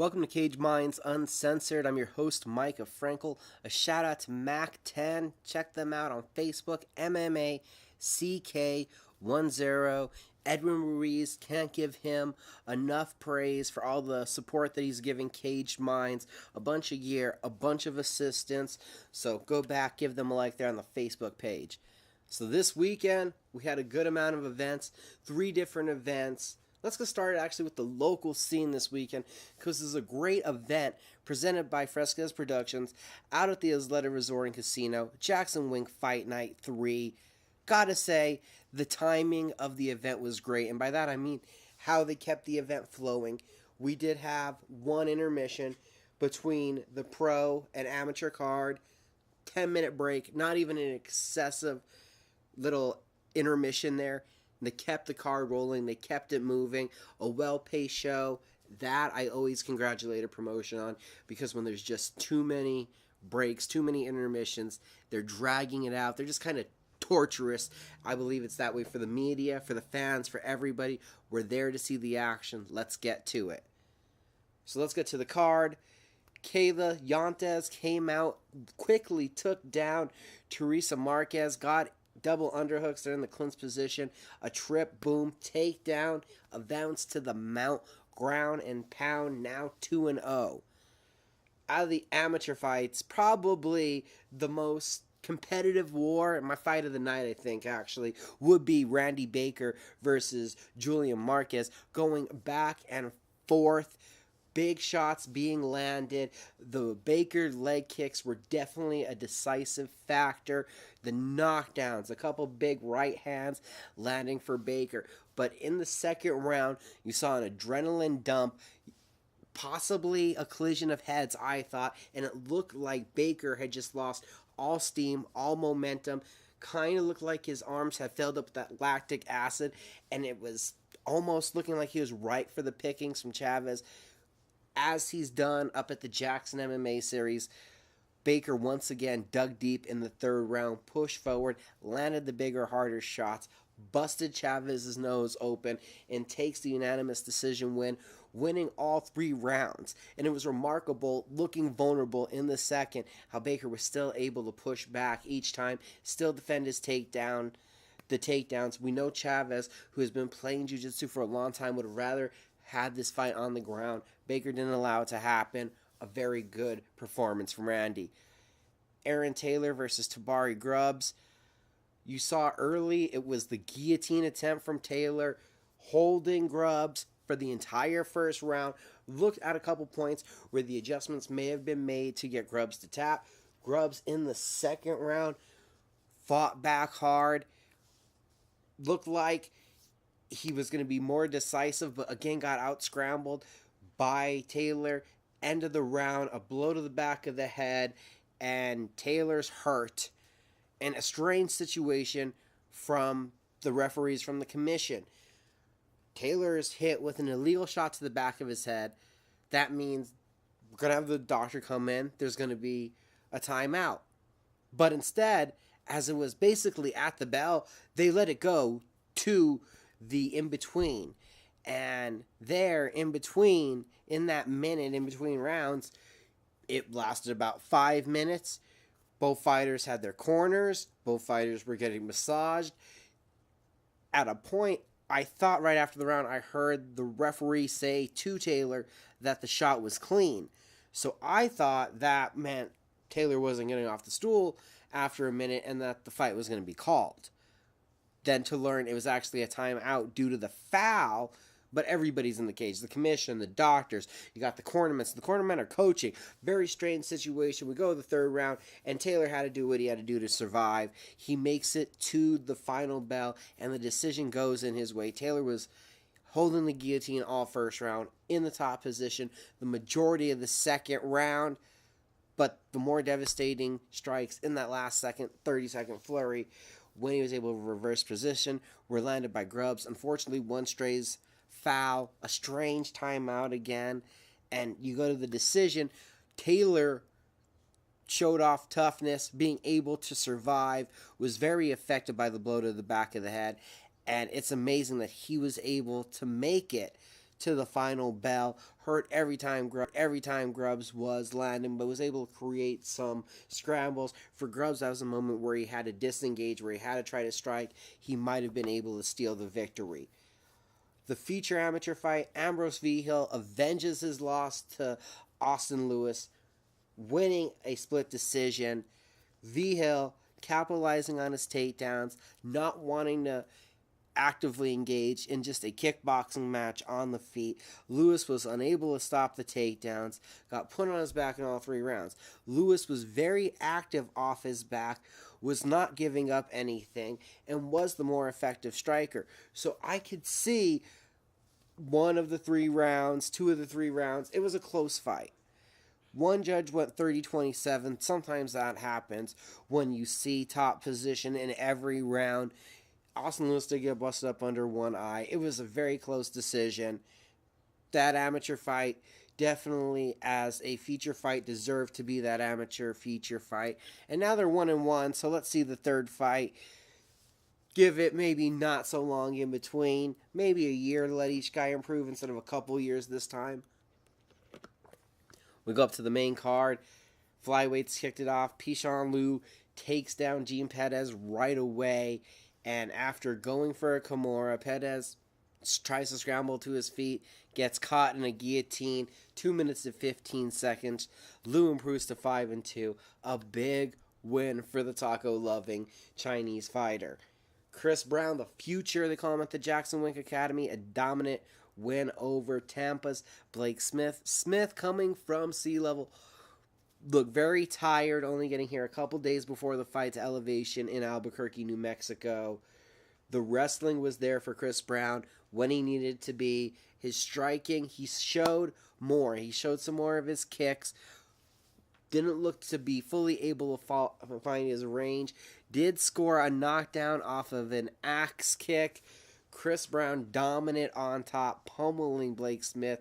Welcome to Cage Minds Uncensored. I'm your host, Micah Frankel. A shout out to Mac10. Check them out on Facebook, MMA CK10. Edwin Ruiz, can't give him enough praise for all the support that he's giving Caged Minds. A bunch of gear, a bunch of assistance. So go back, give them a like there on the Facebook page. So this weekend, we had a good amount of events, 3 different events. Let's get started actually with the local scene this weekend, because this is a great event presented by Fresquez Productions out at the Isleta Resort and Casino, JacksonWink Fight Night 3. Gotta say, the timing of the event was great, and by that I mean how they kept the event flowing. We did have one intermission between the pro and amateur card, 10-minute break, not even an excessive little intermission there. They kept the card rolling. They kept it moving. A well-paced show. That I always congratulate a promotion on, because when there's just too many breaks, too many intermissions, they're dragging it out. They're just kind of torturous. I believe it's that way for the media, for the fans, for everybody. We're there to see the action. Let's get to it. So let's get to the card. Kayla Yantes came out, quickly took down Teresa Marquez, got double underhooks. They're in the clinch position. A trip, boom, takedown, a bounce to the mount, ground and pound, now 2-0. Out of the amateur fights, probably the most competitive war, my fight of the night, I think, actually, would be Randy Baker versus Julian Marquez, going back and forth. Big shots being landed. The Baker leg kicks were definitely a decisive factor. The knockdowns, a couple big right hands landing for Baker. But in the second round, you saw an adrenaline dump, possibly a collision of heads, I thought, and it looked like Baker had just lost all steam, all momentum. Kind of looked like his arms had filled up with that lactic acid, and it was almost looking like he was ripe for the pickings from Chavez. As he's done up at the Jackson MMA series, Baker once again dug deep in the third round, pushed forward, landed the bigger, harder shots, busted Chavez's nose open, and takes the unanimous decision win, winning all 3 rounds. And it was remarkable, looking vulnerable in the second, how Baker was still able to push back each time, still defend his takedowns. We know Chavez, who has been playing jiu-jitsu for a long time, would have rather had this fight on the ground. Baker didn't allow it to happen. A very good performance from Randy. Aaron Taylor versus Tabari Grubbs. You saw early it was the guillotine attempt from Taylor, holding Grubbs for the entire first round. Looked at a couple points where the adjustments may have been made to get Grubbs to tap. Grubbs in the second round fought back hard. Looked like he was going to be more decisive, but again got out-scrambled by Taylor. End of the round, a blow to the back of the head, and Taylor's hurt. And a strange situation from the referees from the commission. Taylor's hit with an illegal shot to the back of his head. That means we're going to have the doctor come in. There's going to be a timeout. But instead, as it was basically at the bell, they let it go to the in-between. And there, in between, in that minute, in between rounds, it lasted about 5 minutes. Both fighters had their corners. Both fighters were getting massaged. At a point, I thought right after the round, I heard the referee say to Taylor that the shot was clean. So I thought that meant Taylor wasn't getting off the stool after a minute and that the fight was going to be called. Then to learn it was actually a timeout due to the foul, but everybody's in the cage. The commission, the doctors, you got the cornermen. The cornermen are coaching. Very strange situation. We go to the third round, and Taylor had to do what he had to do to survive. He makes it to the final bell, and the decision goes in his way. Taylor was holding the guillotine all first round, in the top position, the majority of the second round, but the more devastating strikes in that last second, 30-second flurry, when he was able to reverse position, were landed by Grubbs. Unfortunately, one strays foul, a strange timeout again, and you go to the decision. Taylor showed off toughness, being able to survive, was very affected by the blow to the back of the head, and it's amazing that he was able to make it to the final bell. Hurt every time Grubbs was landing, but was able to create some scrambles. For Grubbs, that was a moment where he had to disengage, where he had to try to strike. He might have been able to steal the victory. The feature amateur fight, Ambrose Vigil avenges his loss to Austin Lewis, winning a split decision. Vigil capitalizing on his takedowns, not wanting to actively engage in just a kickboxing match on the feet. Lewis was unable to stop the takedowns, got put on his back in all 3 rounds. Lewis was very active off his back, was not giving up anything, and was the more effective striker. So I could see 1 of the 3 rounds, 2 of the 3 rounds, it was a close fight. One judge went 30-27. Sometimes that happens when you see top position in every round. Austin Lewis did get busted up under one eye. It was a very close decision. That amateur fight, definitely as a feature fight, deserved to be that amateur feature fight. And now they're 1-1, so let's see the third fight. Give it maybe not so long in between. Maybe a year to let each guy improve instead of a couple years this time. We go up to the main card. Flyweights kicked it off. Pishan Liu takes down Gene Pettis right away. And after going for a Kimura, Pettis tries to scramble to his feet, gets caught in a guillotine. 2 minutes and 15 seconds. Liu improves to 5-2. A big win for the taco-loving Chinese fighter. Chris Brown, the future, they call him at the JacksonWink Academy, a dominant win over Tampa's Blake Smith. Smith coming from sea level. Looked very tired, only getting here a couple days before the fight to Elevation in Albuquerque, New Mexico. The wrestling was there for Chris Brown when he needed to be. His striking, he showed more. He showed some more of his kicks. Didn't look to be fully able to find his range. Did score a knockdown off of an axe kick. Chris Brown dominant on top, pummeling Blake Smith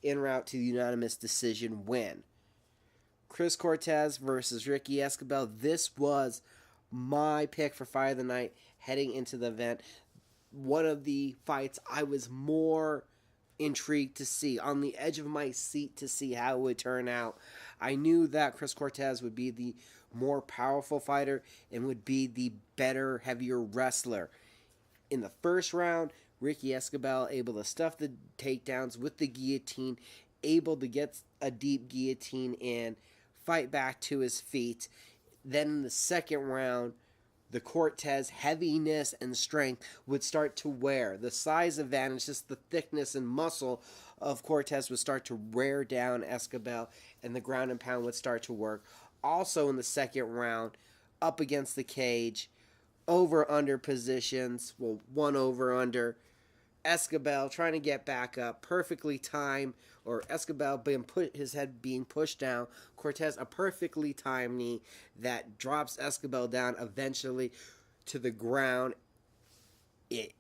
en route to the unanimous decision win. Chris Cortez versus Ricky Escobar. This was my pick for Fight of the Night heading into the event. One of the fights I was more intrigued to see, on the edge of my seat to see how it would turn out. I knew that Chris Cortez would be the more powerful fighter and would be the better, heavier wrestler. In the first round, Ricky Escobar able to stuff the takedowns with the guillotine, able to get a deep guillotine in, fight back to his feet. Then in the second round, the Cortez heaviness and strength would start to wear. The size advantage, just the thickness and muscle of Cortez would start to wear down Escobar, and the ground and pound would start to work. Also in the second round, up against the cage, over-under positions, well, 1 over-under. Escobar trying to get back up, perfectly timed, or Escobar his head being pushed down. Cortez, a perfectly timed knee that drops Escobar down eventually to the ground. It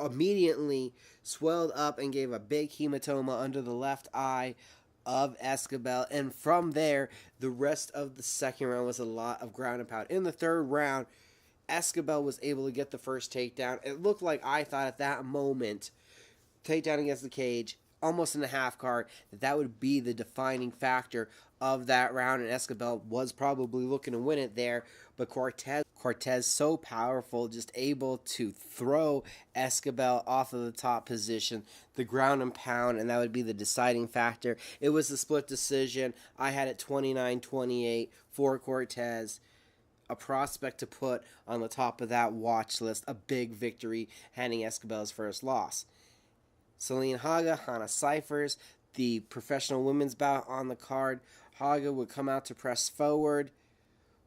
immediately swelled up and gave a big hematoma under the left eye of Escobar, and from there, the rest of the second round was a lot of ground and pound. In the third round, Escobar was able to get the first takedown. It looked like, I thought at that moment, takedown against the cage, almost in the half card, that would be the defining factor of that round, and Escobar was probably looking to win it there, but Cortez so powerful, just able to throw Escobar off of the top position, the ground and pound, and that would be the deciding factor. It was a split decision. I had it 29-28 for Cortez. A prospect to put on the top of that watch list. A big victory, handing Escobar's first loss. Celine Haga, Hannah Cyphers, the professional women's bout on the card. Haga would come out to press forward,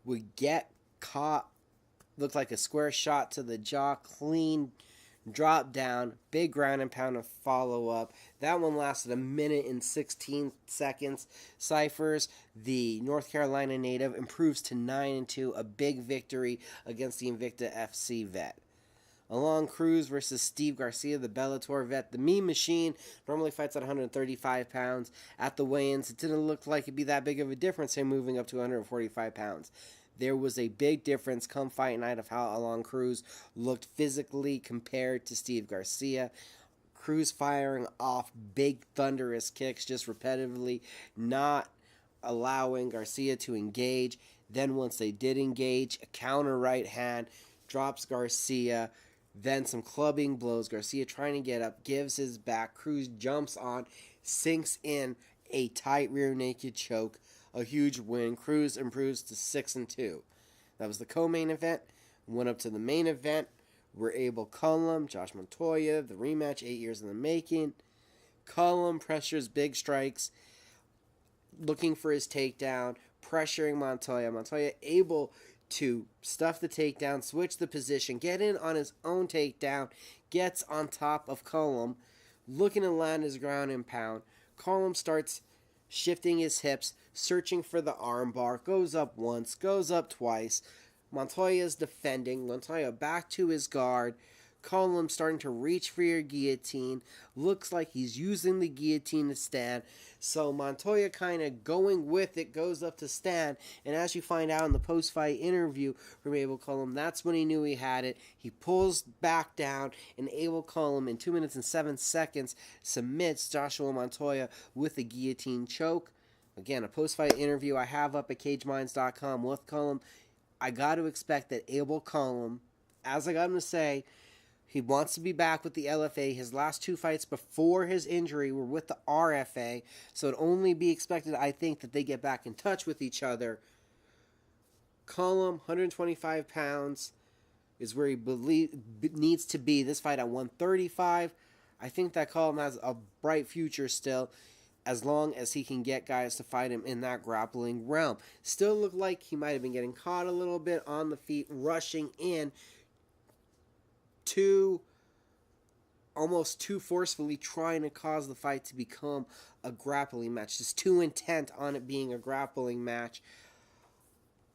would get caught, looked like a square shot to the jaw, clean drop down, big ground and pound of follow-up. That one lasted 1 minute and 16 seconds. Cyphers, the North Carolina native, improves to 9-2, a big victory against the Invicta FC vet. Alon Cruz versus Steve Garcia, the Bellator vet. The Mean Machine normally fights at 135 pounds. At the weigh-ins, it didn't look like it'd be that big of a difference, him moving up to 145 pounds. There was a big difference come fight night of how Alon Cruz looked physically compared to Steve Garcia. Cruz firing off big thunderous kicks just repetitively, not allowing Garcia to engage. Then once they did engage, a counter right hand drops Garcia. Then some clubbing blows. Garcia trying to get up, gives his back. Cruz jumps on, sinks in a tight rear naked choke. A huge win. Cruz improves to 6-2. That was the co-main event. Went up to the main event. We're Abel Cullum, Josh Montoya, the rematch, 8 years in the making. Cullum pressures big strikes, looking for his takedown, pressuring Montoya. Montoya able to stuff the takedown, switch the position, get in on his own takedown, gets on top of Cullum, looking to land his ground and pound. Cullum starts shifting his hips, searching for the armbar, goes up once, goes up twice. Montoya is defending. Montoya back to his guard. Cullum starting to reach for your guillotine. Looks like he's using the guillotine to stand. So Montoya kind of going with it, goes up to stand. And as you find out in the post-fight interview from Abel Cullum, that's when he knew he had it. He pulls back down, and Abel Cullum in 2 minutes and 7 seconds submits Joshua Montoya with a guillotine choke. Again, a post-fight interview I have up at CageMinds.com with Cullum. I got to expect that Abel Cullum, as I got him to say, he wants to be back with the LFA. His last 2 fights before his injury were with the RFA, so it'd only be expected, I think, that they get back in touch with each other. Cullum, 125 pounds, is where he needs to be. This fight at 135, I think that Cullum has a bright future still, as long as he can get guys to fight him in that grappling realm. Still look like he might have been getting caught a little bit on the feet, rushing in almost too forcefully, trying to cause the fight to become a grappling match. Just too intent on it being a grappling match.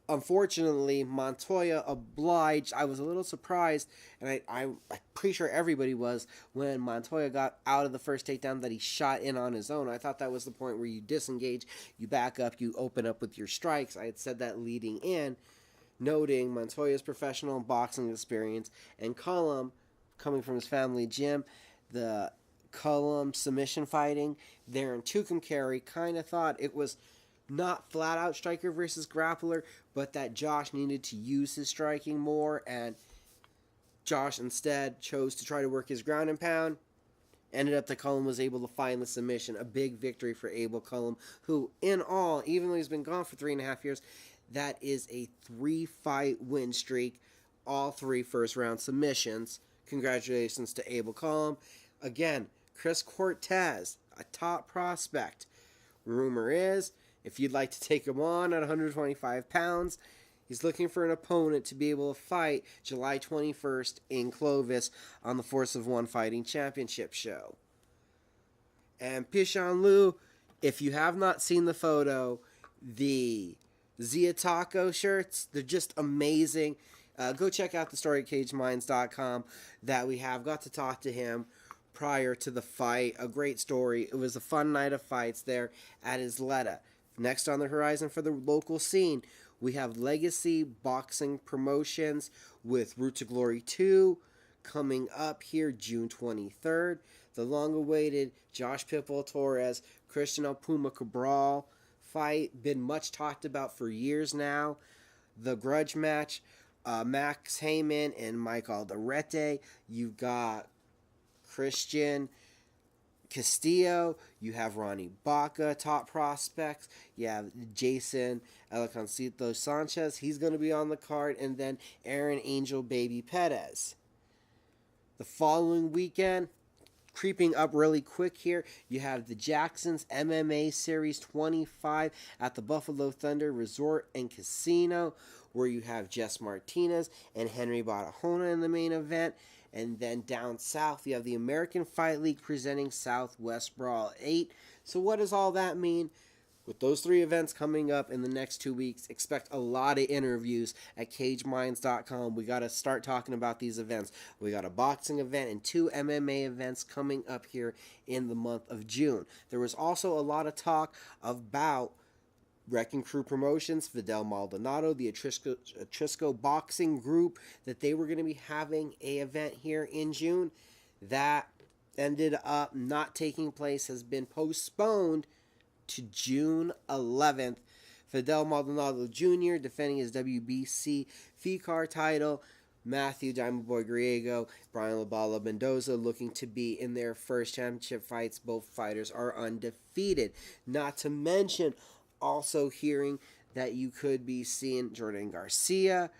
Unfortunately, Montoya obliged. I was a little surprised, and I'm pretty sure everybody was, when Montoya got out of the first takedown, that he shot in on his own. I thought that was the point where you disengage, you back up, you open up with your strikes. I had said that leading in, noting Montoya's professional boxing experience, and Cullum, coming from his family gym, the Cullum submission fighting there in Tucumcari, kind of thought it was not flat out striker versus grappler, but that Josh needed to use his striking more, and Josh instead chose to try to work his ground and pound. Ended up that Cullum was able to find the submission. A big victory for Abel Cullum, who in all, even though he's been gone for 3.5 years, that is a 3-fight win streak, all 3 first-round submissions. Congratulations to Abel Cullum. Again, Chris Cortez, a top prospect. Rumor is, if you'd like to take him on at 125 pounds, he's looking for an opponent to be able to fight July 21st in Clovis on the Force of One Fighting Championship show. And Pishan Liu, if you have not seen the photo, the Zia Taco shirts, they're just amazing. Go check out the story at CageMinds.com that we have. Got to talk to him prior to the fight. A great story. It was a fun night of fights there at Isleta. Next on the horizon for the local scene, we have Legacy Boxing Promotions with Route to Glory 2 coming up here June 23rd. The long-awaited Josh Pitbull Torres, Christian El Puma Cabral fight, been much talked about for years now. The grudge match, Max Heyman and Mike Alderete. You've got Christian Castillo, you have Ronnie Baca, top prospects. You have Jason Alaconcito Sanchez, he's going to be on the card. And then Aaron Angel Baby Perez. The following weekend, creeping up really quick here, you have the Jackson's MMA Series 25 at the Buffalo Thunder Resort and Casino, where you have Jess Martinez and Henry Barahona in the main event. And then down south, you have the American Fight League presenting Southwest Brawl 8. So what does all that mean? With those 3 events coming up in the next 2 weeks, expect a lot of interviews at CageMinds.com. We got to start talking about these events. We got a boxing event and 2 MMA events coming up here in the month of June. There was also a lot of talk about Wrecking Crew Promotions, Fidel Maldonado, the Atrisco Boxing Group, that they were going to be having a event here in June. That ended up not taking place, has been postponed to June 11th. Fidel Maldonado Jr. defending his WBC FICAR title. Matthew Diamond Boy Griego, Brian Labala Mendoza looking to be in their first championship fights. Both fighters are undefeated. Not to mention, also hearing that you could be seeing Jordan Garcia,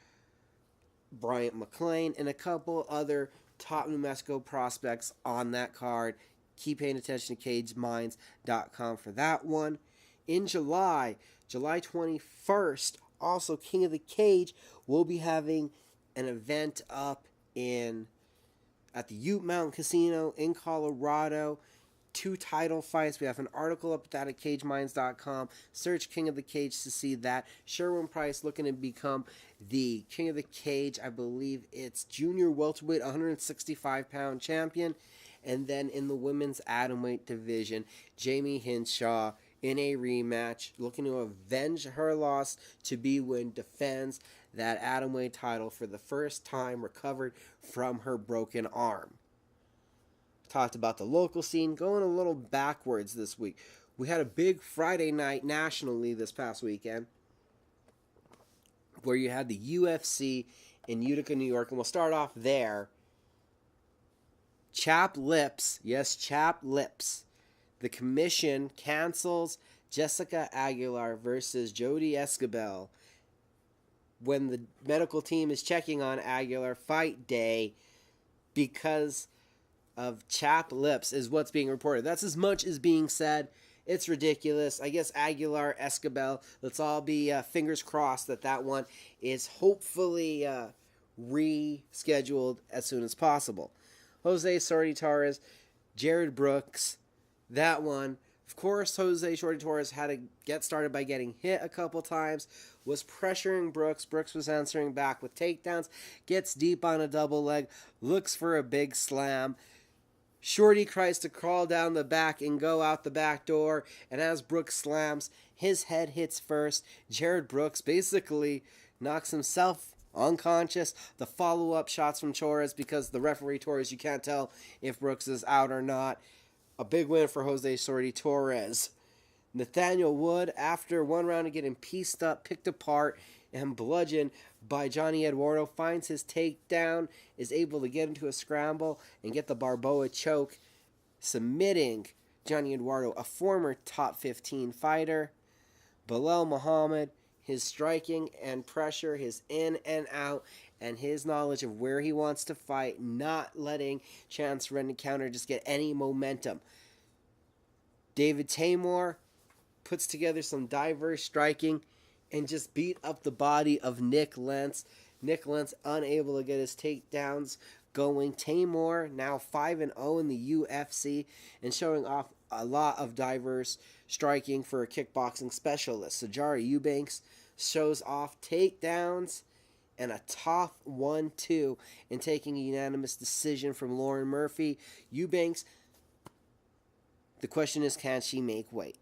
Bryant McLean, and a couple other top New Mexico prospects on that card. Keep paying attention to CageMinds.com for that one. In July 21st, also King of the Cage will be having an event up at the Ute Mountain Casino in Colorado. 2 title fights. We have an article up at CageMinds.com. Search King of the Cage to see that. Sherwin Price looking to become the King of the Cage. I believe it's junior welterweight 165-pound champion. And then in the women's atomweight division, Jamie Hinshaw in a rematch, looking to avenge her loss to Bwin, defends that atomweight title for the first time, recovered from her broken arm. Talked about the local scene, going a little backwards this week. We had a big Friday night nationally this past weekend where you had the UFC in Utica, New York, and we'll start off there. Chap Lips, yes, Chap Lips. The commission cancels Jessica Aguilar versus Jody Escobar when the medical team is checking on Aguilar fight day because of Chap Lips is what's being reported. That's as much as being said. It's ridiculous. I guess Aguilar, Escobar, let's all be fingers crossed that one is hopefully rescheduled as soon as possible. Jose Sorty Torres, Jared Brooks, that one. Of course, Jose Shorty Torres had to get started by getting hit a couple times, was pressuring Brooks. Brooks was answering back with takedowns, gets deep on a double leg, looks for a big slam. Shorty tries to crawl down the back and go out the back door, and as Brooks slams, his head hits first. Jared Brooks basically knocks himself unconscious. The follow-up shots from Torres, because the referee Torres, you can't tell if Brooks is out or not. A big win for Jose Sorty Torres. Nathaniel Wood, after one round of getting pieced up, picked apart, and bludgeoned by Johnny Eduardo, finds his takedown, is able to get into a scramble and get the Barboa choke, submitting Johnny Eduardo, a former top 15 fighter. Bilal Muhammad, his striking and pressure, his in and out, and his knowledge of where he wants to fight, not letting Chance Red Encounter just get any momentum. David Tamor puts together some diverse striking and just beat up the body of Nick Lentz. Nick Lentz unable to get his takedowns going. Tamor now 5-0 in the UFC and showing off a lot of diverse striking for a kickboxing specialist. Sajara Eubanks shows off takedowns and a tough 1-2 in taking a unanimous decision from Lauren Murphy. Eubanks, the question is, can she make weight?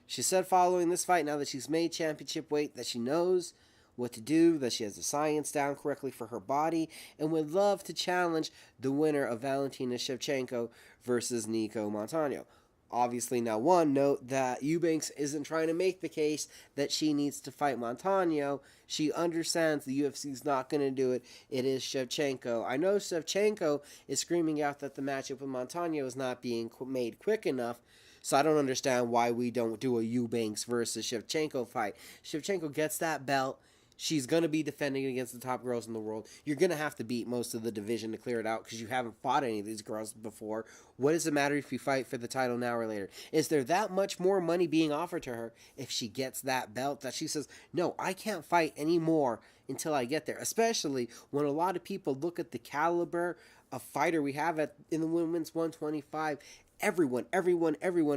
She said following this fight, now that she's made championship weight, that she knows what to do, that she has the science down correctly for her body, and would love to challenge the winner of Valentina Shevchenko versus Nico Montano. Obviously, now one, note that Eubanks isn't trying to make the case that she needs to fight Montano. She understands the UFC's not going to do it. It is Shevchenko. I know Shevchenko is screaming out that the matchup with Montano is not being made quick enough, so I don't understand why we don't do a Eubanks versus Shevchenko fight. Shevchenko gets that belt. She's going to be defending against the top girls in the world. You're going to have to beat most of the division to clear it out because you haven't fought any of these girls before. What does it matter if you fight for the title now or later? Is there that much more money being offered to her if she gets that belt that she says, no, I can't fight anymore until I get there? Especially when a lot of people look at the caliber of fighter we have in the women's 125. Everyone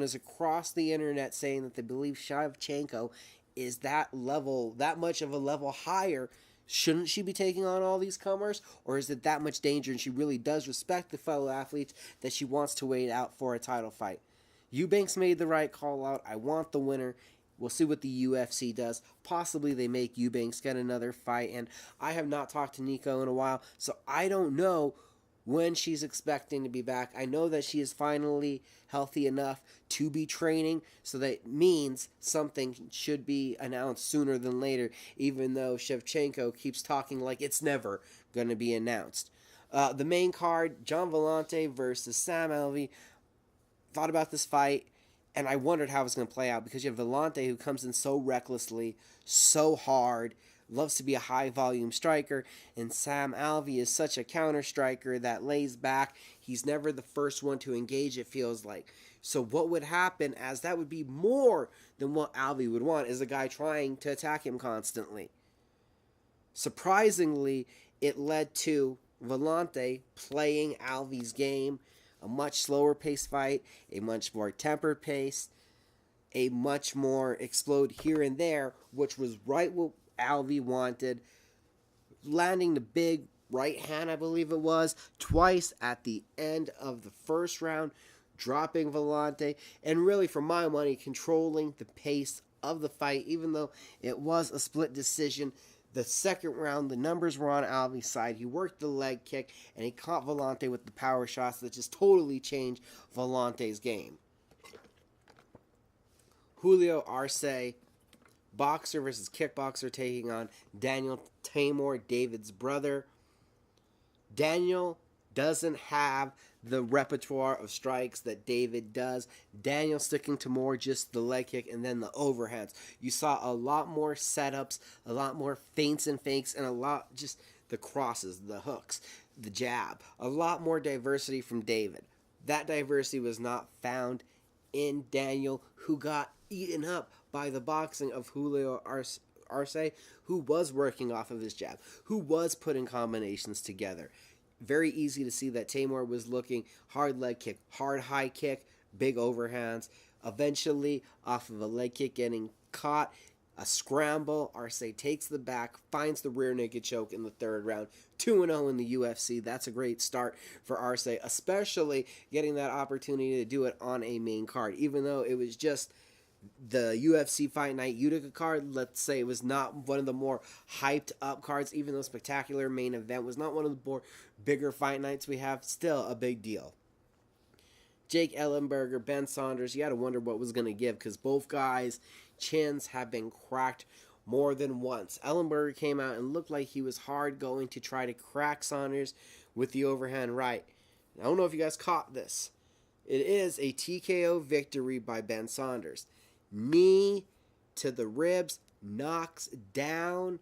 is across the internet saying that they believe Shevchenko is that much of a level higher. Shouldn't she be taking on all these comers? Or is it that much danger and she really does respect the fellow athletes that she wants to wait out for a title fight? Eubanks made the right call out. I want the winner. We'll see what the UFC does. Possibly they make Eubanks get another fight. And I have not talked to Nico in a while, so I don't know when she's expecting to be back. I know that she is finally healthy enough to be training, so that means something should be announced sooner than later, even though Shevchenko keeps talking like it's never going to be announced. The main card, John Vellante versus Sam Alvey. Thought about this fight, and I wondered how it was going to play out, because you have Vellante, who comes in so recklessly, so hard, loves to be a high-volume striker, and Sam Alvey is such a counter-striker that lays back. He's never the first one to engage, it feels like. So what would happen, as that would be more than what Alvey would want, is a guy trying to attack him constantly. Surprisingly, it led to Vellante playing Alvey's game, a much slower paced fight, a much more tempered pace, a much more explode here and there, which was right what Alvey wanted, landing the big right hand, I believe it was, twice at the end of the first round, dropping Vellante, and really, for my money, controlling the pace of the fight, even though it was a split decision. The second round, the numbers were on Alvey's side. He worked the leg kick, and he caught Vellante with the power shots that just totally changed Vellante's game. Julio Arce, boxer versus kickboxer, taking on Daniel Tamor, David's brother. Daniel doesn't have the repertoire of strikes that David does. Daniel sticking to more just the leg kick and then the overhands. You saw a lot more setups, a lot more feints and fakes, and a lot just the crosses, the hooks, the jab. A lot more diversity from David. That diversity was not found in Daniel, who got eaten up by the boxing of Julio Arce, who was working off of his jab, who was putting combinations together. Very easy to see that Tamor was looking hard leg kick, hard high kick, big overhands. Eventually, off of a leg kick getting caught, a scramble. Arce takes the back, finds the rear naked choke in the third round. 2-0 in the UFC. That's a great start for Arce, especially getting that opportunity to do it on a main card. Even though it was just the UFC Fight Night Utica card, let's say it was not one of the more hyped up cards, even though Spectacular Main Event was not one of the more bigger fight nights we have, still a big deal. Jake Ellenberger, Ben Saunders, you had to wonder what was going to give, because both guys' chins have been cracked more than once. Ellenberger came out and looked like he was hard going to try to crack Saunders with the overhand right. I don't know if you guys caught this. It is a TKO victory by Ben Saunders. Knee to the ribs, knocks down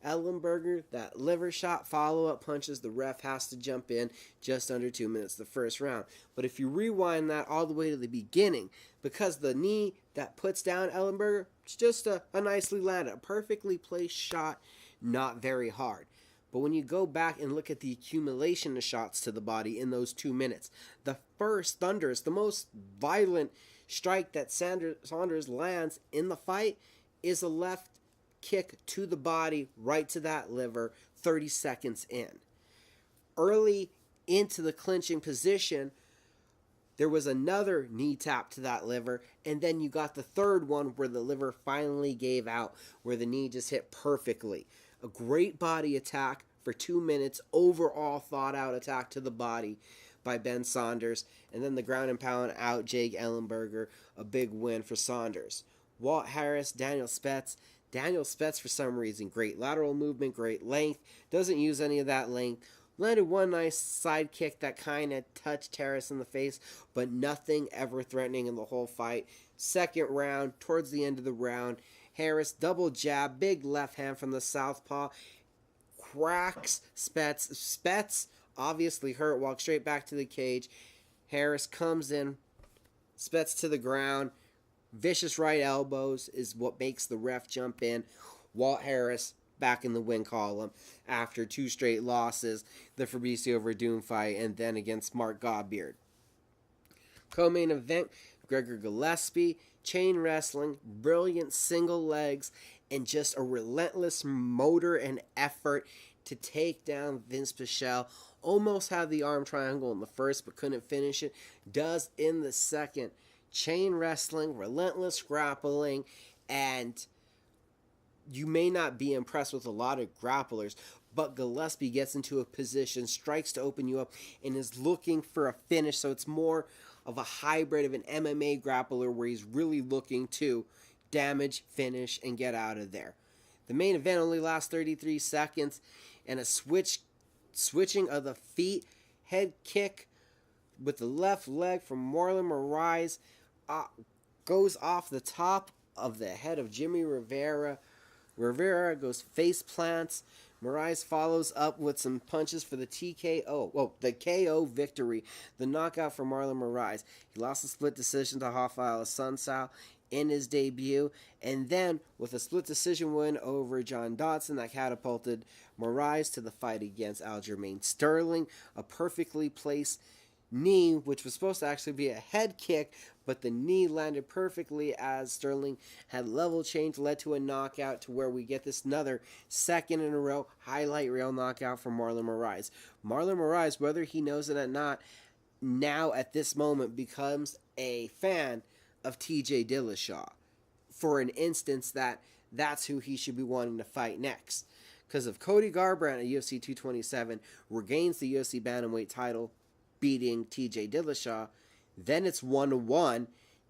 Ellenberger. That liver shot, follow-up punches. The ref has to jump in just under 2 minutes the first round. But if you rewind that all the way to the beginning, because the knee that puts down Ellenberger, it's just a nicely landed, a perfectly placed shot, not very hard. But when you go back and look at the accumulation of shots to the body in those 2 minutes, the first thunderous, the most violent strike that Saunders lands in the fight is a left kick to the body, right to that liver, 30 seconds in. Early into the clinching position, there was another knee tap to that liver, and then you got the third one where the liver finally gave out, where the knee just hit perfectly. A great body attack for 2 minutes, overall thought out attack to the body by Ben Saunders, and then the ground and pound out Jake Ellenberger, a big win for Saunders. Walt Harris, Daniel Spetz. Daniel Spetz, for some reason, great lateral movement, great length, doesn't use any of that length. Landed one nice side kick that kind of touched Harris in the face, but nothing ever threatening in the whole fight. Second round, towards the end of the round, Harris double jab, big left hand from the southpaw, cracks Spetz. Spetz obviously hurt, walks straight back to the cage. Harris comes in, Spetz to the ground. Vicious right elbows is what makes the ref jump in. Walt Harris back in the win column after 2 straight losses, the Fabricio Verdun fight and then against Mark Godbeard. Co-main event, Gregor Gillespie, chain wrestling, brilliant single legs, and just a relentless motor and effort to take down Vince Pichel. Almost had the arm triangle in the first, but couldn't finish it. Does in the second. Chain wrestling, relentless grappling, and you may not be impressed with a lot of grapplers, but Gillespie gets into a position, strikes to open you up, and is looking for a finish. So it's more of a hybrid of an MMA grappler where he's really looking to damage, finish, and get out of there. The main event only lasts 33 seconds, and a switching of the feet, head kick with the left leg from Marlon Moraes goes off the top of the head of Jimmy Rivera. Rivera goes face plants. Moraes follows up with some punches for the the KO victory, the knockout for Marlon Moraes. He lost a split decision to Rafael Sunsao in his debut, and then with a split decision win over John Dodson that catapulted Moraes to the fight against Aljamain Sterling. A perfectly placed knee, which was supposed to actually be a head kick, but the knee landed perfectly as Sterling had level change, led to a knockout, to where we get this another second in a row highlight reel knockout from Marlon Moraes. Marlon Moraes, whether he knows it or not, now at this moment becomes a fan of TJ Dillashaw, for an instance that's who he should be wanting to fight next. Because if Cody Garbrandt at UFC 227 regains the UFC Bantamweight title, beating TJ Dillashaw, then it's 1-1,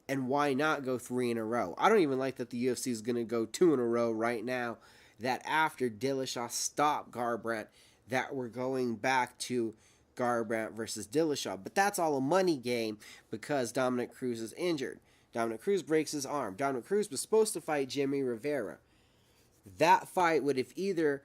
and why not go 3 in a row? I don't even like that the UFC is going to go 2 in a row right now, that after Dillashaw stopped Garbrandt, that we're going back to Garbrandt versus Dillashaw. But that's all a money game because Dominic Cruz is injured. Dominic Cruz breaks his arm. Dominic Cruz was supposed to fight Jimmy Rivera. That fight would have either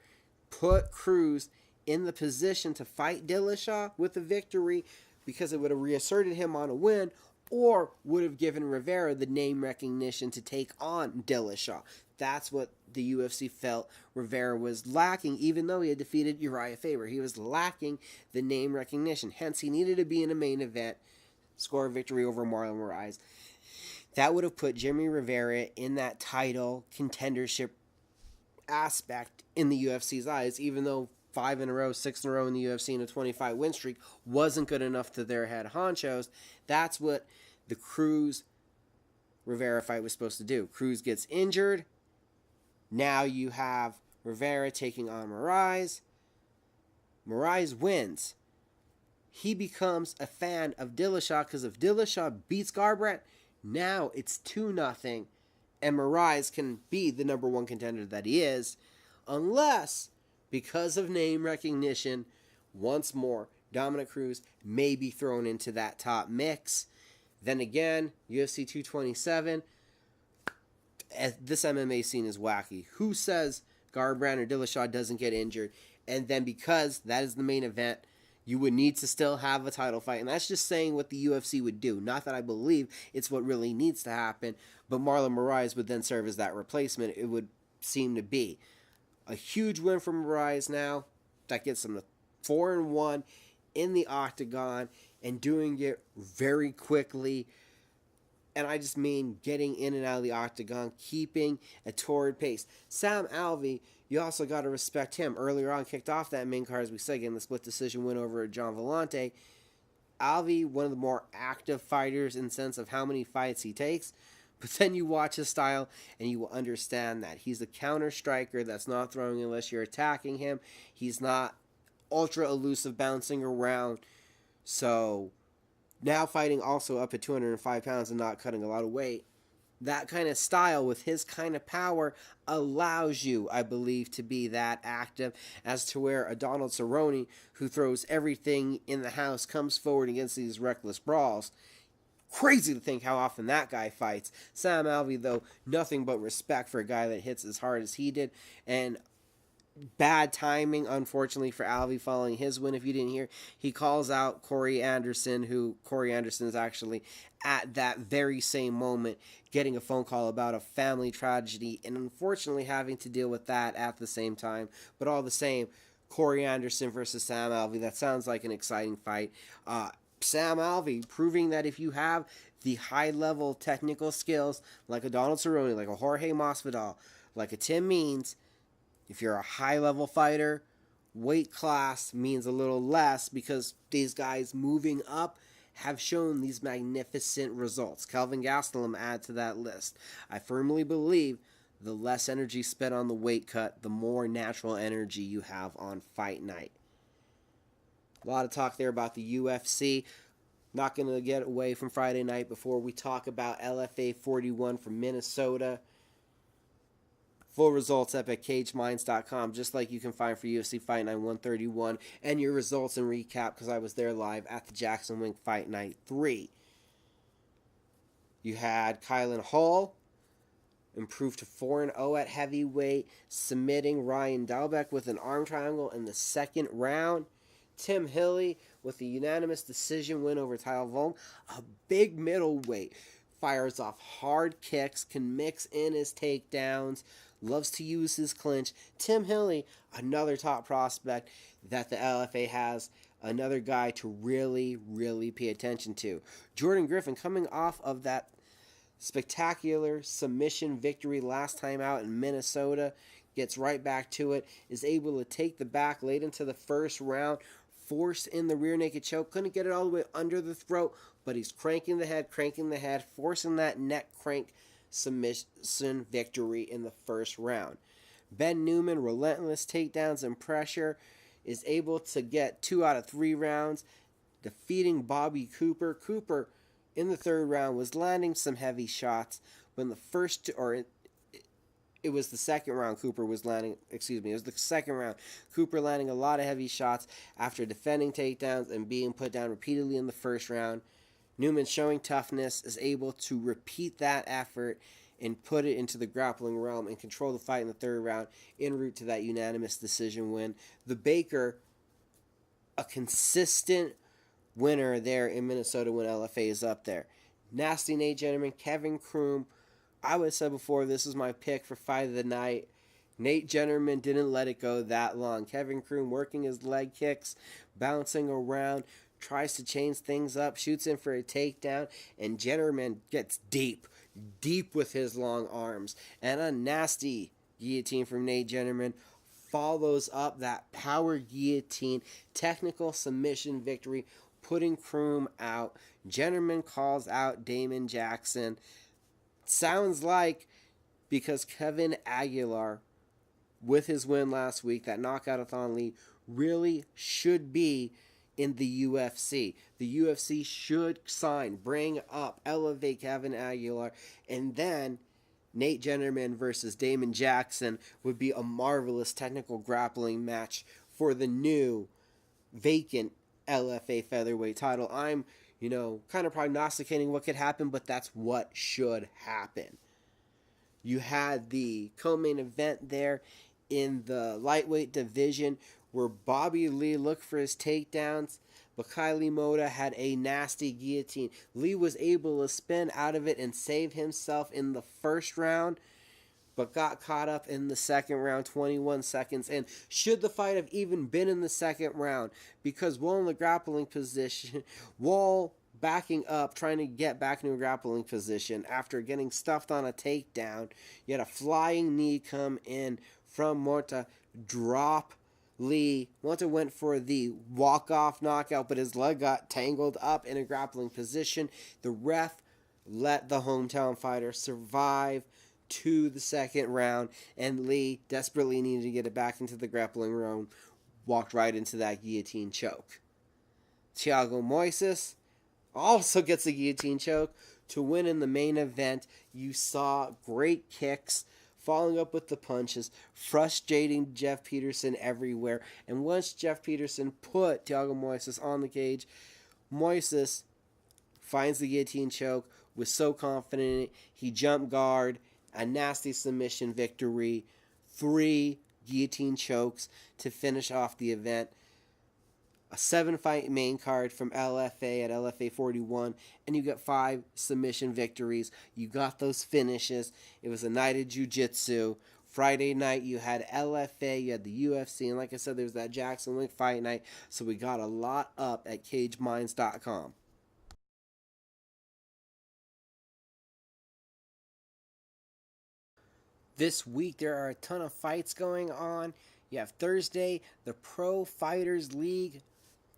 put Cruz in the position to fight Dillashaw with a victory because it would have reasserted him on a win, or would have given Rivera the name recognition to take on Dillashaw. That's what the UFC felt Rivera was lacking, even though he had defeated Uriah Faber. He was lacking the name recognition. Hence, he needed to be in a main event, score a victory over Marlon Moraes. That would have put Jimmy Rivera in that title contendership aspect in the UFC's eyes, even though 5 in a row, 6 in a row in the UFC and a 25 win streak wasn't good enough to their head honchos. That's what the Cruz-Rivera fight was supposed to do. Cruz gets injured. Now you have Rivera taking on Moraes. Moraes wins. He becomes a fan of Dillashaw because if Dillashaw beats Garbrandt, now it's 2-0, and Moraes can be the number 1 contender that he is, unless, because of name recognition, once more, Dominic Cruz may be thrown into that top mix. Then again, UFC 227, this MMA scene is wacky. Who says Garbrandt or Dillashaw doesn't get injured? And then because that is the main event, you would need to still have a title fight. And that's just saying what the UFC would do. Not that I believe it's what really needs to happen, but Marlon Moraes would then serve as that replacement, it would seem to be. A huge win for Moraes now. That gets him to 4-1 in the octagon and doing it very quickly. And I just mean getting in and out of the octagon, keeping a torrid pace. Sam Alvey, you also got to respect him. Earlier on, kicked off that main card, as we said, getting the split decision win over John Vellante. Alvey, one of the more active fighters in the sense of how many fights he takes. But then you watch his style and you will understand that he's a counter striker that's not throwing unless you're attacking him. He's not ultra elusive bouncing around. So now fighting also up at 205 pounds and not cutting a lot of weight. That kind of style with his kind of power allows you, I believe, to be that active, as to where a Donald Cerrone, who throws everything in the house, comes forward against these reckless brawls. Crazy to think how often that guy fights. Sam Alvey, though, nothing but respect for a guy that hits as hard as he did. And bad timing, unfortunately, for Alvey following his win. If you didn't hear, he calls out Corey Anderson, who Corey Anderson is actually at that very same moment getting a phone call about a family tragedy and unfortunately having to deal with that at the same time. But all the same, Corey Anderson versus Sam Alvey, that sounds like an exciting fight. Sam Alvey proving that if you have the high-level technical skills like a Donald Cerrone, like a Jorge Masvidal, like a Tim Means, if you're a high-level fighter, weight class means a little less because these guys moving up have shown these magnificent results. Kelvin Gastelum add to that list. I firmly believe The less energy spent on the weight cut, the more natural energy you have on fight night. A lot of talk there about the UFC. Not going to get away from Friday night before we talk about LFA 41 from Minnesota. Full results up at CageMinds.com, just like you can find for UFC Fight Night 131, and your results and recap, because I was there live at the JacksonWink Fight Night 3. You had Kylan Hall improved to 4-0 at heavyweight, submitting Ryan Dalbeck with an arm triangle in the second round. Tim Hilly with a unanimous decision win over Tyle Vong, a big middleweight. Fires off hard kicks, can mix in his takedowns, loves to use his clinch. Tim Hilly, another top prospect that the LFA has, another guy to really, really pay attention to. Jordan Griffin, coming off of that spectacular submission victory last time out in Minnesota, gets right back to it, is able to take the back late into the first round, forced in the rear naked choke, couldn't get it all the way under the throat, but he's cranking the head, forcing that neck crank submission victory in the first round. Ben Newman, relentless takedowns and pressure, is able to get 2 out of 3 rounds, defeating Bobby Cooper. Cooper, in the third round, was landing some heavy shots, but in the first, it was the second round Cooper was landing, it was the second round. Cooper landing a lot of heavy shots after defending takedowns and being put down repeatedly in the first round. Newman, showing toughness, is able to repeat that effort and put it into the grappling realm and control the fight in the third round en route to that unanimous decision win. The Baker, a consistent winner there in Minnesota when LFA is up there. Nasty Nate Jennerman, Kevin Kroom. I would have said before, this is my pick for fight of the night. Nate Jennerman didn't let it go that long. Kevin Kroom working his leg kicks, bouncing around, tries to change things up, shoots in for a takedown, and Jennerman gets deep with his long arms. And a nasty guillotine from Nate Jennerman follows up that power guillotine, technical submission victory, putting Kroom out. Jennerman calls out Damon Jackson. Sounds like, because Kevin Aguilar, with his win last week, that knockout-a-thon lead, really should be in the UFC. The UFC should sign, bring up, elevate Kevin Aguilar, and then Nate Jennerman versus Damon Jackson would be a marvelous technical grappling match for the new vacant LFA featherweight title. I'm, kind of prognosticating what could happen, but that's what should happen. You had the co-main event there in the lightweight division where Bobby Lee looked for his takedowns, but Kylie Moda had a nasty guillotine. Lee was able to spin out of it and save himself in the first round, but got caught up in the second round, 21 seconds in. Should the fight have even been in the second round? Because Wall in the grappling position, Wall backing up, trying to get back into a grappling position after getting stuffed on a takedown. You had a flying knee come in from Morta, drop Lee. Morta went for the walk-off knockout, but his leg got tangled up in a grappling position. The ref let the hometown fighter survive to the second round, and Lee desperately needed to get it back into the grappling room, walked right into that guillotine choke. Thiago Moises also gets a guillotine choke to win in the main event. You saw great kicks, following up with the punches, frustrating Jeff Peterson everywhere. And once Jeff Peterson put Thiago Moises on the cage, Moises finds the guillotine choke, was so confident in it, he jumped guard, a nasty submission victory, 3 guillotine chokes to finish off the event. A 7-fight main card from LFA at LFA 41, and you got 5 submission victories. You got those finishes. It was a night of jiu-jitsu. Friday night, you had LFA, you had the UFC, and like I said, there was that JacksonWink Fight Night, so we got a lot up at CageMinds.com. This week, there are a ton of fights going on. You have Thursday, the Pro Fighters League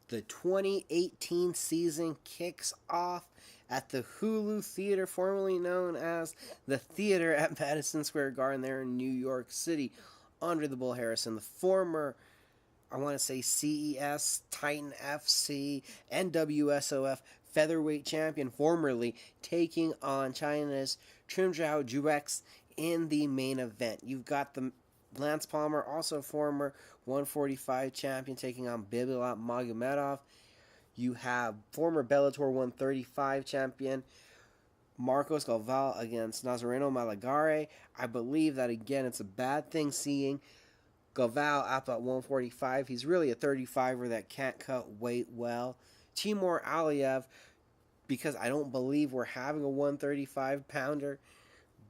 The 2018 season kicks off at the Hulu Theater, formerly known as the Theater at Madison Square Garden there in New York City. Andre the Bull Harrison, the former, I want to say, CES, Titan FC, and WSOF featherweight champion, formerly taking on China's Trimzhao Juex in the main event. You've got the Lance Palmer, also former 145 champion, taking on Bibilat Magomedov. You have former Bellator 135 champion Marcos Galval against Nazareno Malagare. I believe that, again, it's a bad thing seeing Galval up at 145. He's really a 35er that can't cut weight well. Timur Aliyev, because I don't believe we're having a 135-pounder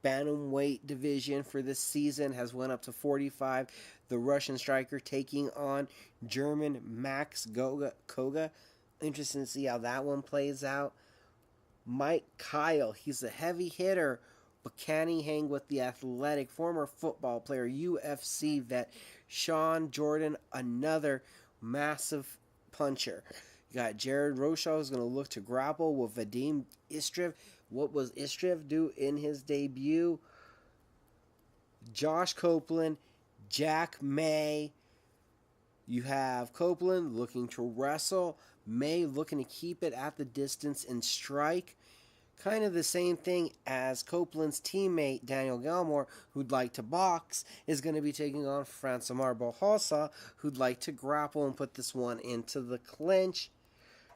bantamweight division for this season, has went up to 45. The Russian striker taking on German Max Koga. Interesting to see how that one plays out. Mike Kyle, he's a heavy hitter, but can he hang with the athletic former football player, UFC vet Sean Jordan, another massive puncher? You got Jared Roshaw, who's going to look to grapple with Vadim Istrev. What was Istrev do in his debut? Josh Copeland, Jack May. You have Copeland looking to wrestle, May looking to keep it at the distance and strike. Kind of the same thing as Copeland's teammate Daniel Galmore, who'd like to box, is going to be taking on Francimar Bohosa, who'd like to grapple and put this one into the clinch.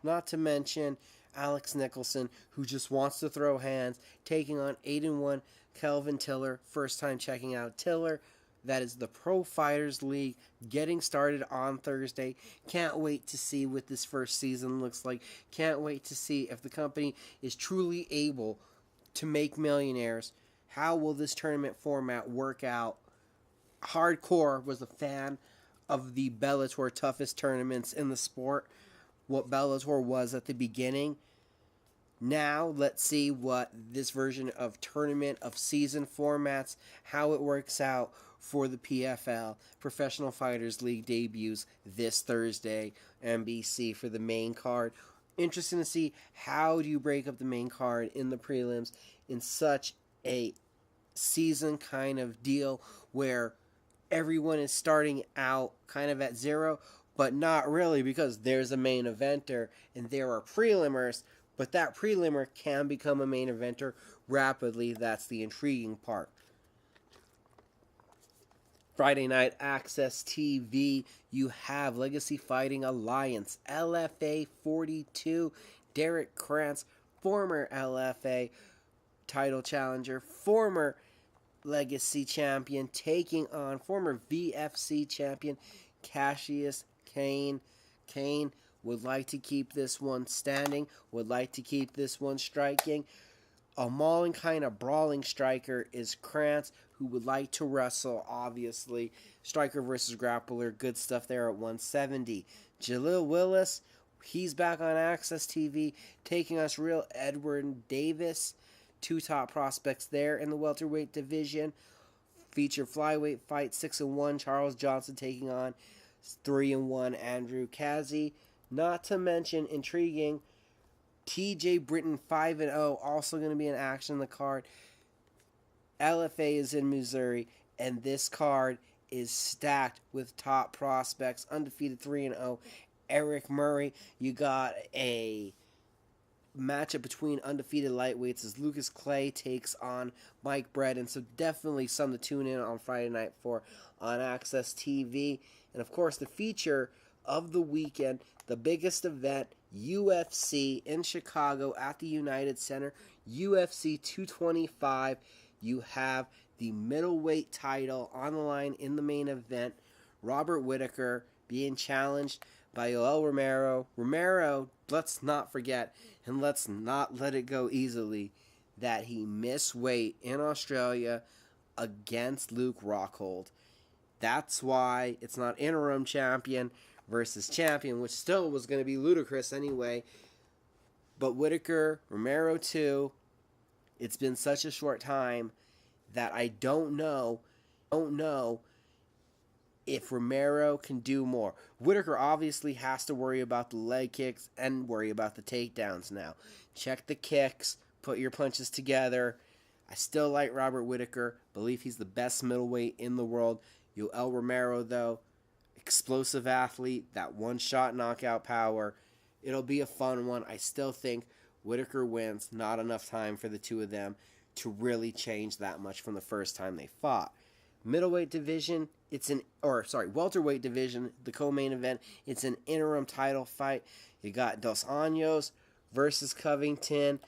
Not to mention Alex Nicholson, who just wants to throw hands, taking on 8-1 Kelvin Tiller. First time checking out Tiller. That is the Pro Fighters League getting started on Thursday. Can't wait to see what this first season looks like. Can't wait to see if the company is truly able to make millionaires. How will this tournament format work out? Hardcore was a fan of the Bellator toughest tournaments in the sport, what Bellator was at the beginning. Now, let's see what this version of tournament, of season formats, how it works out for the PFL, Professional Fighters League debuts this Thursday, NBC for the main card. Interesting to see how do you break up the main card in the prelims in such a season kind of deal where everyone is starting out kind of at zero, but not really, because there's a main eventer and there are prelimers, but that prelimer can become a main eventer rapidly. That's the intriguing part. Friday night, Access TV, you have Legacy Fighting Alliance, LFA 42, Derek Krantz, former LFA title challenger, former Legacy champion, taking on former VFC champion Cassius Kane. Kane would like to keep this one standing, would like to keep this one striking. A mauling kind of brawling striker is Krantz, who would like to wrestle, obviously. Striker versus grappler, good stuff there at 170. Jalil Willis, he's back on Access TV, taking us real Edward Davis. Two top prospects there in the welterweight division. Feature flyweight fight, 6-1, Charles Johnson taking on 3-1, Andrew Kazi. Not to mention, intriguing, TJ Britton 5-0, also going to be in action in the card. LFA is in Missouri, and this card is stacked with top prospects. Undefeated 3-0, Eric Murray. You got a matchup between undefeated lightweights as Lucas Clay takes on Mike Bredin. So definitely something to tune in on Friday night for on Access TV. And of course, the feature of the weekend, the biggest event, UFC in Chicago at the United Center, UFC 225. You have the middleweight title on the line in the main event. Robert Whittaker being challenged by Yoel Romero. Romero, let's not forget, and let's not let it go easily, that he missed weight in Australia against Luke Rockhold. That's why it's not interim champion versus champion, which still was going to be ludicrous anyway. But Whittaker, Romero too, it's been such a short time that I don't know if Romero can do more. Whitaker obviously has to worry about the leg kicks and worry about the takedowns now. Check the kicks, put your punches together. I still like Robert Whitaker, believe he's the best middleweight in the world. Yoel Romero, though, explosive athlete, that one-shot knockout power. It'll be a fun one. I still think Whitaker wins. Not enough time for the two of them to really change that much from the first time they fought. Middleweight division, welterweight division, the co-main event, it's an interim title fight. You got Dos Anjos versus Covington.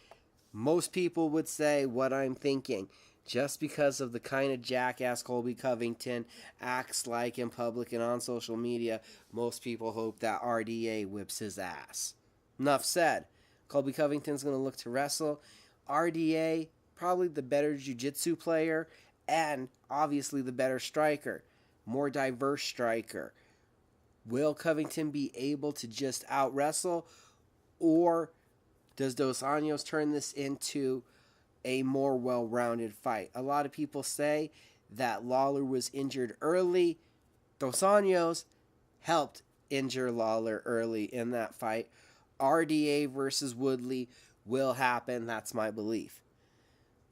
Most people would say what I'm thinking. Just because of the kind of jackass Colby Covington acts like in public and on social media, most people hope that RDA whips his ass. Enough said. Colby Covington's going to look to wrestle. RDA, probably the better jiu-jitsu player, and obviously the better striker. More diverse striker. Will Covington be able to just out-wrestle, or does Dos Anjos turn this into a more well-rounded fight? A lot of people say that Lawler was injured early. Dos Anjos helped injure Lawler early in that fight. RDA versus Woodley will happen. That's my belief.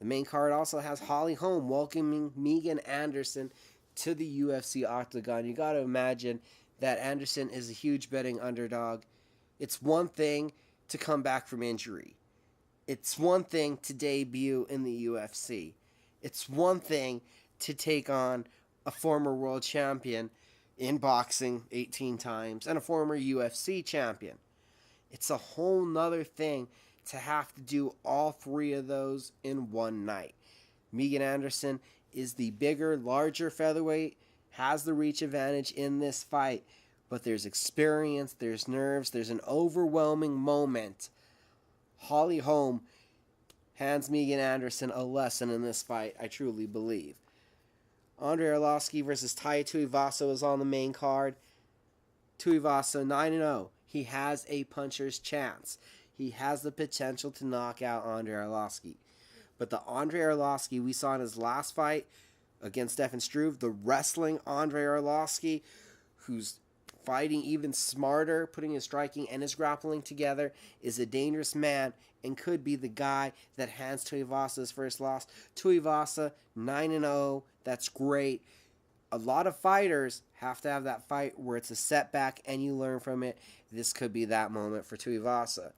The main card also has Holly Holm welcoming Megan Anderson to the UFC octagon. You got to imagine that Anderson is a huge betting underdog. It's one thing to come back from injury. It's one thing to debut in the UFC. It's one thing to take on a former world champion in boxing 18 times and a former UFC champion. It's a whole nother thing to have to do all three of those in one night. Megan Anderson is the bigger, larger featherweight, has the reach advantage in this fight, but there's experience, there's nerves, there's an overwhelming moment. Holly Holm hands Megan Anderson a lesson in this fight, I truly believe. Andrei Arlovski versus Tai Tuivasa is on the main card. Tuivasa 9-0. He has a puncher's chance. He has the potential to knock out Andrei Arlovski. But the Andrei Arlovski we saw in his last fight against Stefan Struve, the wrestling Andrei Arlovski, who's fighting even smarter, putting his striking and his grappling together, is a dangerous man and could be the guy that hands Tuivasa his first loss. Tuivasa 9-0. That's great. A lot of fighters have to have that fight where it's a setback and you learn from it. This could be that moment for Tuivasa.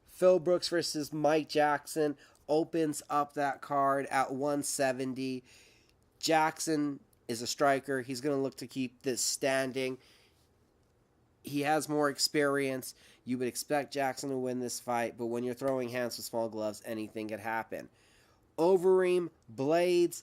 Phil Brooks versus Mike Jackson opens up that card at 170. Jackson is a striker. He's going to look to keep this standing. He has more experience. You would expect Jackson to win this fight, but when you're throwing hands with small gloves, anything could happen. Overeem, Blades.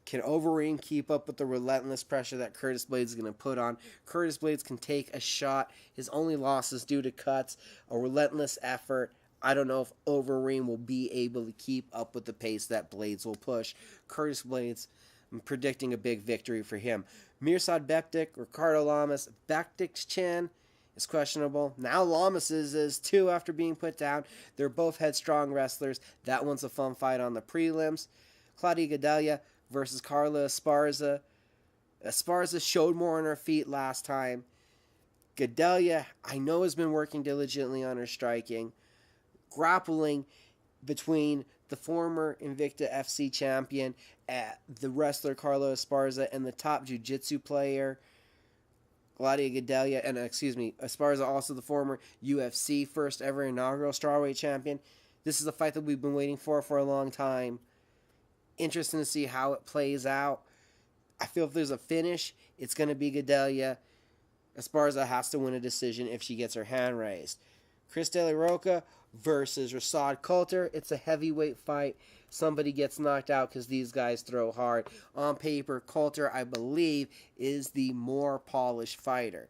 Can Overeem keep up with the relentless pressure that Curtis Blades is going to put on? Curtis Blades can take a shot. His only loss is due to cuts, a relentless effort. I don't know if Overeem will be able to keep up with the pace that Blades will push. Curtis Blades, I'm predicting a big victory for him. Mirsad Bektic, Ricardo Lamas. Bektic's chin is questionable. Now Lamas's is too after being put down. They're both headstrong wrestlers. That one's a fun fight on the prelims. Claudia Gadelha versus Carla Esparza. Esparza showed more on her feet last time. Gadelha, I know, has been working diligently on her striking. Grappling between the former Invicta FC champion, the wrestler Carla Esparza, and the top jiu-jitsu player, Claudia Gadelha, and Esparza, also the former UFC first ever inaugural strawweight champion. This is a fight that we've been waiting for a long time. Interesting to see how it plays out. I feel if there's a finish, it's going to be Gadelha. Esparza has to win a decision if she gets her hand raised. Chris De La Roca versus Rasad Coulter. It's a heavyweight fight. Somebody gets knocked out because these guys throw hard. On paper, Coulter, I believe, is the more polished fighter.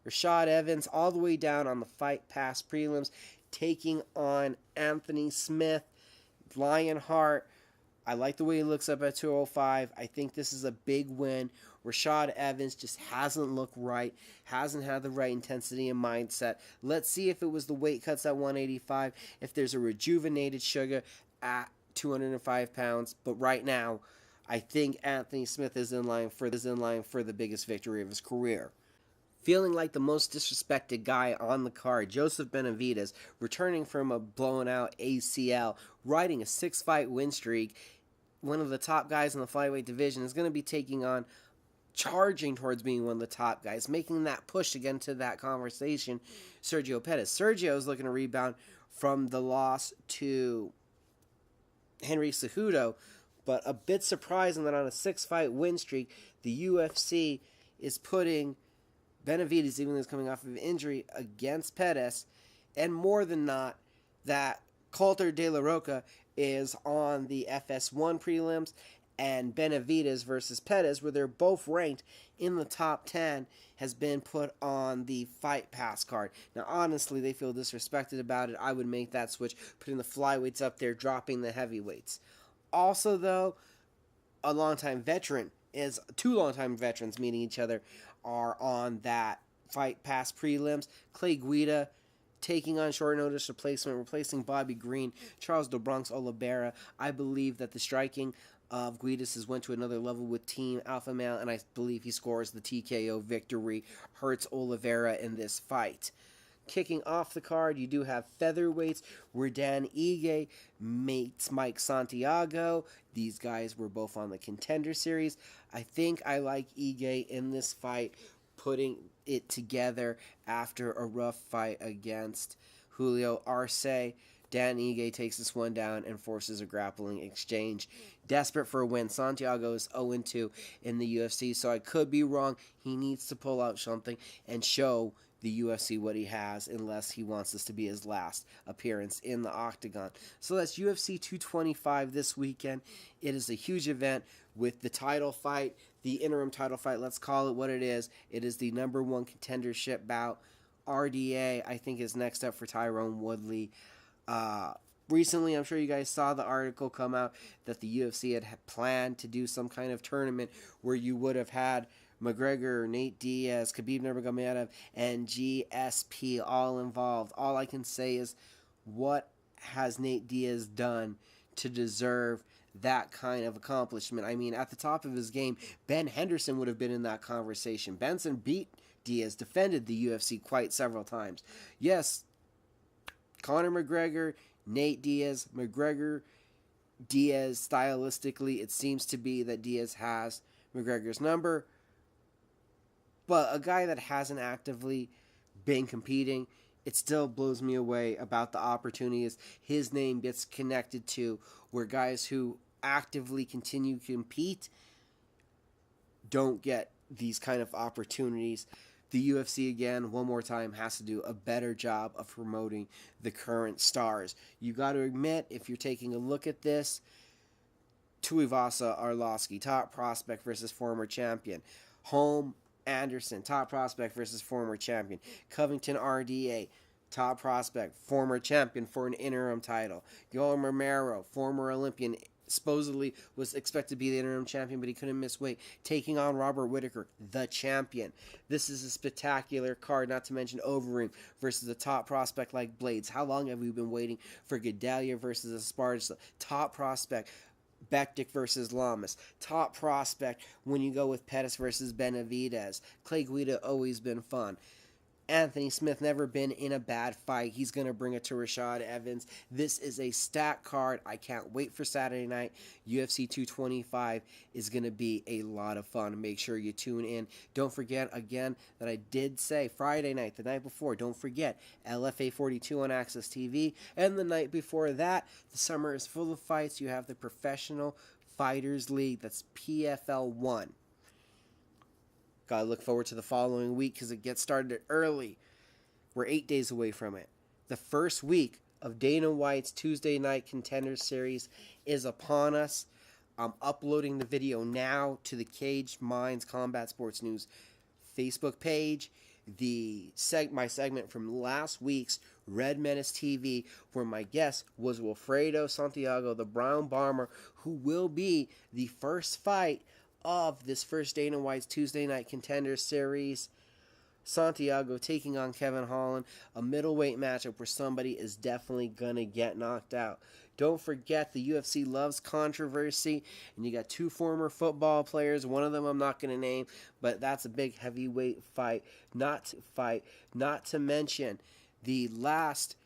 Rashad Evans, all the way down on the Fight Pass prelims, taking on Anthony Smith. Lionheart, I like the way he looks up at 205. I think this is a big win. Rashad Evans just hasn't looked right, hasn't had the right intensity and mindset. Let's see if it was the weight cuts at 185, if there's a rejuvenated Sugar at 205 pounds. But right now, I think Anthony Smith is in line for the biggest victory of his career. Feeling like the most disrespected guy on the card, Joseph Benavidez, returning from a blown out ACL, riding a 6-fight win streak, one of the top guys in the flyweight division, is going to be taking on, charging towards being one of the top guys, making that push again to that conversation, Sergio Pettis. Sergio is looking to rebound from the loss to Henry Cejudo, but a bit surprising that on a 6-fight win streak, the UFC is putting Benavidez, even though he's coming off of injury, against Pettis, and more than not, that Coulter De La Roca is on the FS1 prelims, and Benavidez versus Pettis, where they're both ranked in the top 10, has been put on the Fight Pass card. Now, honestly, they feel disrespected about it. I would make that switch, putting the flyweights up there, dropping the heavyweights. Also, though, a longtime veteran is two longtime veterans meeting each other are on that Fight Pass prelims. Clay Guida taking on short notice replacing Bobby Green, Charles do Bronx Oliveira. I believe that the striking of Guidas has went to another level with Team Alpha Male, and I believe he scores the TKO victory, hurts Oliveira in this fight. Kicking off the card, you do have featherweights, where Dan Ige meets Mike Santiago. These guys were both on the Contender Series. I think I like Ige in this fight, putting it together after a rough fight against Julio Arce. Dan Ige takes this one down and forces a grappling exchange. Desperate for a win. Santiago is 0-2 in the UFC, so I could be wrong. He needs to pull out something and show the UFC what he has, unless he wants this to be his last appearance in the octagon. So that's UFC 225 this weekend. It is a huge event with the title fight, the interim title fight. Let's call it what it is. It is the number one contendership bout. RDA, I think, is next up for Tyrone Woodley. Recently, I'm sure you guys saw the article come out that the UFC had planned to do some kind of tournament where you would have had McGregor, Nate Diaz, Khabib Nurmagomedov, and GSP all involved. All I can say is, what has Nate Diaz done to deserve that kind of accomplishment? I mean, at the top of his game, Ben Henderson would have been in that conversation. Benson beat Diaz, defended the UFC quite several times. Yes, Conor McGregor, Nate Diaz, McGregor, Diaz, stylistically, it seems to be that Diaz has McGregor's number. But a guy that hasn't actively been competing, it still blows me away about the opportunities his name gets connected to, where guys who actively continue to compete don't get these kind of opportunities. The UFC, again, one more time, has to do a better job of promoting the current stars. You got to admit, if you're taking a look at this, Tuivasa Arlovski, top prospect versus former champion. Holm Anderson, top prospect versus former champion. Covington RDA, top prospect, former champion for an interim title. Yoel Romero, former Olympian, supposedly was expected to be the interim champion, but he couldn't miss weight, taking on Robert Whittaker, the champion. This is a spectacular card, not to mention Overeem versus a top prospect like Blades. How long have we been waiting for Gedalia versus Esparza? Top prospect. Bektik versus Lamas. Top prospect when you go with Pettis versus Benavidez. Clay Guida, always been fun. Anthony Smith, never been in a bad fight. He's going to bring it to Rashad Evans. This is a stacked card. I can't wait for Saturday night. UFC 225 is going to be a lot of fun. Make sure you tune in. Don't forget, again, that I did say Friday night, the night before, don't forget, LFA 42 on Access TV. And the night before that, the summer is full of fights. You have the Professional Fighters League. That's PFL 1. Gotta look forward to the following week because it gets started early. We're 8 days away from it. The first week of Dana White's Tuesday Night Contender Series is upon us. I'm uploading the video now to the Caged Minds Combat Sports News Facebook page. My segment from last week's Red Menace TV, where my guest was Wilfredo Santiago, the Brown Bomber, who will be the first fight of this first Dana White's Tuesday Night Contender Series Santiago taking on Kevin Holland, a middleweight matchup where somebody is definitely going to get knocked out. Don't forget the UFC loves controversy, and you got two former football players. One of them I'm not going to name, but that's a big heavyweight fight. Not to mention the last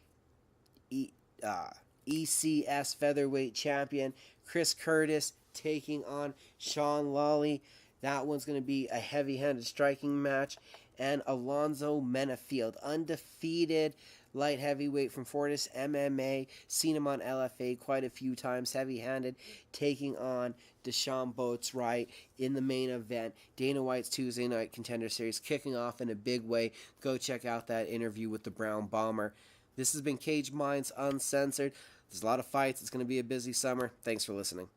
ECS featherweight champion, Chris Curtis, taking on Sean Lawley. That one's going to be a heavy-handed striking match. And Alonzo Menafield, undefeated light heavyweight from Fortis MMA. Seen him on LFA quite a few times, heavy-handed, taking on Deshaun Boatswright in the main event. Dana White's Tuesday Night Contender Series kicking off in a big way. Go check out that interview with the Brown Bomber. This has been Cage Minds Uncensored. There's a lot of fights. It's going to be a busy summer. Thanks for listening.